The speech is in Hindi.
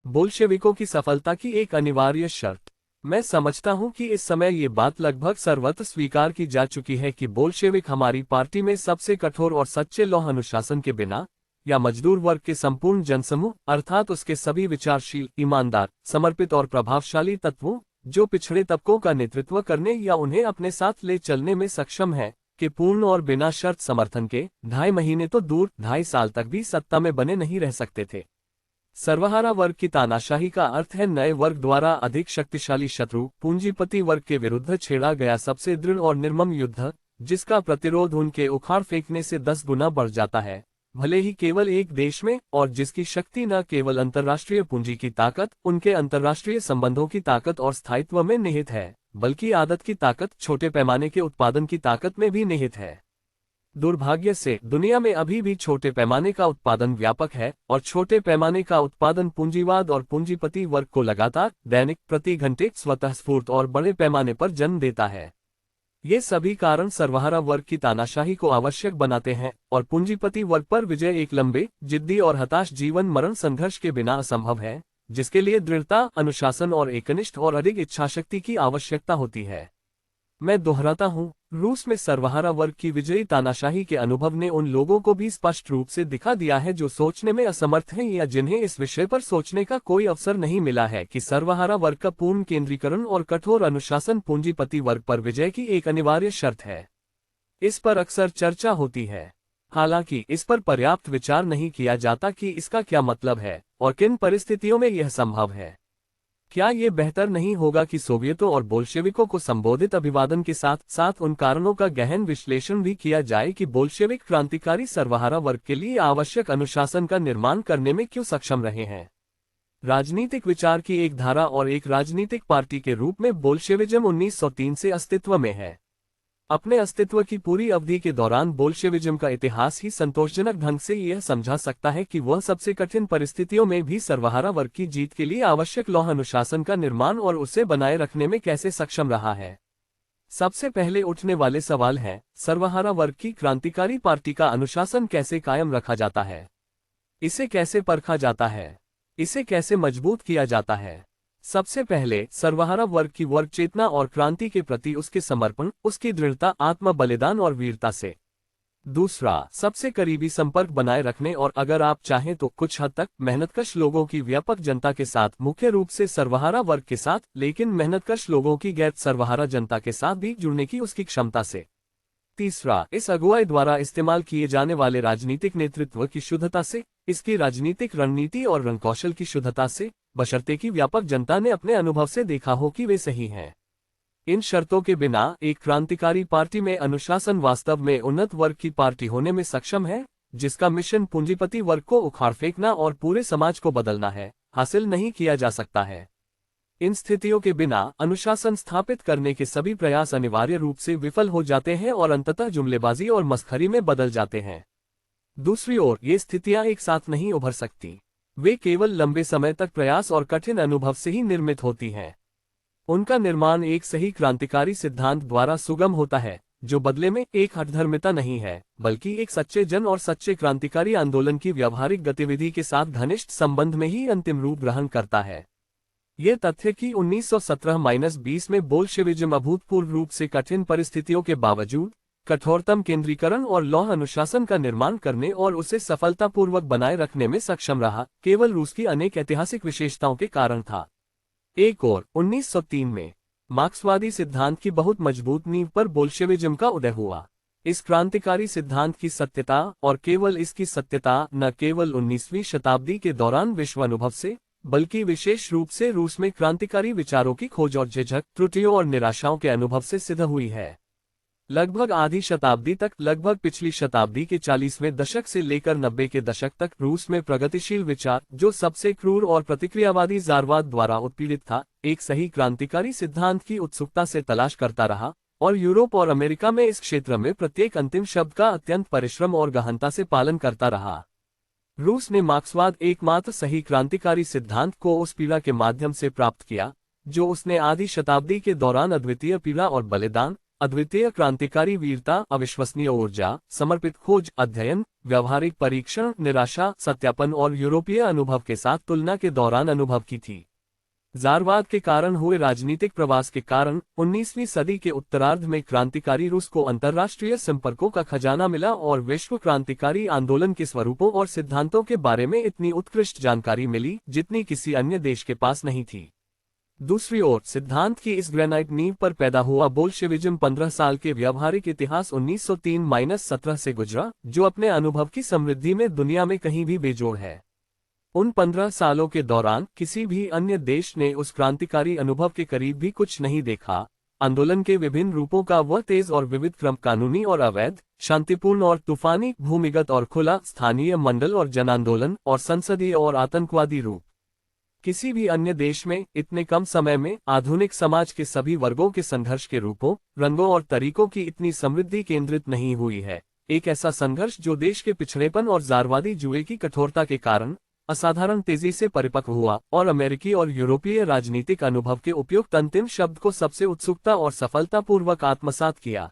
बोल्शेविकों की सफलता की एक अनिवार्य शर्त। मैं समझता हूं कि इस समय ये बात लगभग सर्वत्र स्वीकार की जा चुकी है कि बोल्शेविक हमारी पार्टी में सबसे कठोर और सच्चे लौह अनुशासन के बिना, या मजदूर वर्ग के संपूर्ण जनसमूह अर्थात उसके सभी विचारशील, ईमानदार, समर्पित और प्रभावशाली तत्वों, जो पिछड़े तबकों का नेतृत्व करने या उन्हें अपने साथ ले चलने में सक्षम है, के पूर्ण और बिना शर्त समर्थन के 2.5 महीने तो दूर 2.5 साल तक भी सत्ता में बने नहीं रह सकते थे। सर्वहारा वर्ग की तानाशाही का अर्थ है नए वर्ग द्वारा अधिक शक्तिशाली शत्रु पूंजीपति वर्ग के विरुद्ध छेड़ा गया सबसे दृढ़ और निर्मम युद्ध, जिसका प्रतिरोध उनके उखाड़ फेंकने से 10 गुना बढ़ जाता है, भले ही केवल एक देश में, और जिसकी शक्ति न केवल अंतर्राष्ट्रीय पूंजी की ताकत, उनके अंतर्राष्ट्रीय संबंधों की ताकत और स्थायित्व में निहित है, बल्कि आदत की ताकत, छोटे पैमाने के उत्पादन की ताकत में भी निहित है। दुर्भाग्य से दुनिया में अभी भी छोटे पैमाने का उत्पादन व्यापक है, और छोटे पैमाने का उत्पादन पूंजीवाद और पूंजीपति वर्ग को लगातार, दैनिक, प्रति घंटे, स्वतःस्फूर्त और बड़े पैमाने पर जन्म देता है। ये सभी कारण सर्वहारा वर्ग की तानाशाही को आवश्यक बनाते हैं, और पूंजीपति वर्ग पर विजय एक लंबे, जिद्दी और हताश जीवन मरण संघर्ष के बिना असंभव है, जिसके लिए दृढ़ता, अनुशासन और एकनिष्ठ और अधिक इच्छाशक्ति की आवश्यकता होती है। मैं दोहराता हूं, रूस में सर्वहारा वर्ग की विजयी तानाशाही के अनुभव ने उन लोगों को भी स्पष्ट रूप से दिखा दिया है जो सोचने में असमर्थ हैं या जिन्हें इस विषय पर सोचने का कोई अवसर नहीं मिला है कि सर्वहारा वर्ग का पूर्ण केंद्रीकरण और कठोर अनुशासन पूंजीपति वर्ग पर विजय की एक अनिवार्य शर्त है। इस पर अक्सर चर्चा होती है, हालांकि इस पर पर्याप्त विचार नहीं किया जाता कि इसका क्या मतलब है और किन परिस्थितियों में यह संभव है। क्या ये बेहतर नहीं होगा कि सोवियतों और बोल्शेविकों को संबोधित अभिवादन के साथ साथ उन कारणों का गहन विश्लेषण भी किया जाए कि बोल्शेविक क्रांतिकारी सर्वहारा वर्ग के लिए आवश्यक अनुशासन का निर्माण करने में क्यों सक्षम रहे हैं। राजनीतिक विचार की एक धारा और एक राजनीतिक पार्टी के रूप में बोल्शेविज्म 1903 से अस्तित्व में है। अपने अस्तित्व की पूरी अवधि के दौरान बोल्शेविज्म का इतिहास ही संतोषजनक ढंग से यह समझा सकता है कि वह सबसे कठिन परिस्थितियों में भी सर्वहारा वर्ग की जीत के लिए आवश्यक लौह अनुशासन का निर्माण और उसे बनाए रखने में कैसे सक्षम रहा है। सबसे पहले उठने वाले सवाल हैं, सर्वहारा वर्ग की क्रांतिकारी पार्टी का अनुशासन कैसे कायम रखा जाता है, इसे कैसे परखा जाता है, इसे कैसे मजबूत किया जाता है। सबसे पहले सर्वहारा वर्ग की वर्ग चेतना और क्रांति के प्रति उसके समर्पण, उसकी दृढ़ता, आत्म बलिदान और वीरता से। दूसरा, सबसे करीबी संपर्क बनाए रखने और अगर आप चाहें तो कुछ हद तक मेहनतकश लोगों की व्यापक जनता के साथ, मुख्य रूप से सर्वहारा वर्ग के साथ, लेकिन मेहनतकश लोगों की गैर सर्वहारा जनता के साथ भी जुड़ने की उसकी क्षमता से। तीसरा, इस अगुवाई द्वारा इस्तेमाल किए जाने वाले राजनीतिक नेतृत्व की शुद्धता से, इसकी राजनीतिक रणनीति और रणकौशल की शुद्धता से, बशर्ते कि व्यापक जनता ने अपने अनुभव से देखा हो कि वे सही हैं। इन शर्तों के बिना एक क्रांतिकारी पार्टी में अनुशासन वास्तव में उन्नत वर्ग की पार्टी होने में सक्षम है, जिसका मिशन पूंजीपति वर्ग को उखाड़ फेंकना और पूरे समाज को बदलना है, हासिल नहीं किया जा सकता है। इन स्थितियों के बिना अनुशासन स्थापित करने के सभी प्रयास अनिवार्य रूप से विफल हो जाते हैं और अंततः जुमलेबाजी और मस्खरी में बदल जाते हैं। दूसरी ओर, ये स्थितियां एक साथ नहीं उभर सकती, वे केवल लंबे समय तक प्रयास और कठिन अनुभव से ही निर्मित होती हैं। उनका निर्माण एक सही क्रांतिकारी सिद्धांत द्वारा सुगम होता है, जो बदले में एक हठधर्मिता नहीं है, बल्कि एक सच्चे जन और सच्चे क्रांतिकारी आंदोलन की व्यावहारिक गतिविधि के साथ घनिष्ठ संबंध में ही अंतिम रूप ग्रहण करता है। ये तथ्य कि 1917-20 में बोल्शेविज्म अभूतपूर्व रूप से कठिन परिस्थितियों के बावजूद कठोरतम केंद्रीकरण और लौह अनुशासन का निर्माण करने और उसे सफलतापूर्वक बनाए रखने में सक्षम रहा, केवल रूस की अनेक ऐतिहासिक विशेषताओं के कारण था। एक और 1903 में मार्क्सवादी सिद्धांत की बहुत मजबूत नींव पर बोल्शेविज्म का उदय हुआ। इस क्रांतिकारी सिद्धांत की सत्यता, और केवल इसकी सत्यता, न केवल 19वीं शताब्दी के दौरान विश्व अनुभव से, बल्कि विशेष रूप से रूस में क्रांतिकारी विचारों की खोज और झिझक, त्रुटियों और निराशाओं के अनुभव से सिद्ध हुई है। लगभग आधी शताब्दी तक, लगभग पिछली शताब्दी के 40वें दशक से लेकर 90 के दशक तक, रूस में प्रगतिशील विचार, जो सबसे क्रूर और प्रतिक्रियावादी जारवाद द्वारा उत्पीड़ित था, एक सही क्रांतिकारी सिद्धांत की उत्सुकता से तलाश करता रहा, और यूरोप और अमेरिका में इस क्षेत्र में प्रत्येक अंतिम शब्द का अत्यंत परिश्रम और गहनता से पालन करता रहा। रूस ने मार्क्सवाद, एकमात्र सही क्रांतिकारी सिद्धांत को उस पीड़ा के माध्यम से प्राप्त किया, जो उसने आधी शताब्दी के दौरान अद्वितीय पीड़ा और बलिदान, अद्वितीय क्रांतिकारी वीरता, अविश्वसनीय ऊर्जा, समर्पित खोज, अध्ययन, व्यावहारिक परीक्षण, निराशा, सत्यापन और यूरोपीय अनुभव के साथ तुलना के दौरान अनुभव की थी। ज़ारवाद के कारण हुए राजनीतिक प्रवास के कारण 19वीं सदी के उत्तरार्ध में क्रांतिकारी रूस को अंतर्राष्ट्रीय संपर्कों का खजाना मिला और विश्व क्रांतिकारी आंदोलन के स्वरूपों और सिद्धांतों के बारे में इतनी उत्कृष्ट जानकारी मिली जितनी किसी अन्य देश के पास नहीं थी। दूसरी ओर सिद्धांत की इस ग्रेनाइट नींव पर पैदा हुआ बोल्शेविज्म 15 साल के व्यावहारिक इतिहास 1903-17 से गुजरा, जो अपने अनुभव की समृद्धि में दुनिया में कहीं भी बेजोड़ है। उन 15 सालों के दौरान किसी भी अन्य देश ने उस क्रांतिकारी अनुभव के करीब भी कुछ नहीं देखा। आंदोलन के विभिन्न रूपों का वह तेज और विविध क्रम, कानूनी और अवैध, शांतिपूर्ण और तूफानी, भूमिगत और खुला, स्थानीय मंडल और जन आंदोलन, और संसदीय और आतंकवादी रूप। किसी भी अन्य देश में इतने कम समय में आधुनिक समाज के सभी वर्गों के संघर्ष के रूपों, रंगों और तरीकों की इतनी समृद्धि केंद्रित नहीं हुई है। एक ऐसा संघर्ष जो देश के पिछड़ेपन और ज़ारवादी जुए की कठोरता के कारण असाधारण तेजी से परिपक्व हुआ और अमेरिकी और यूरोपीय राजनीतिक अनुभव के उपयुक्त अंतिम शब्द को सबसे उत्सुकता और सफलतापूर्वक आत्मसात किया।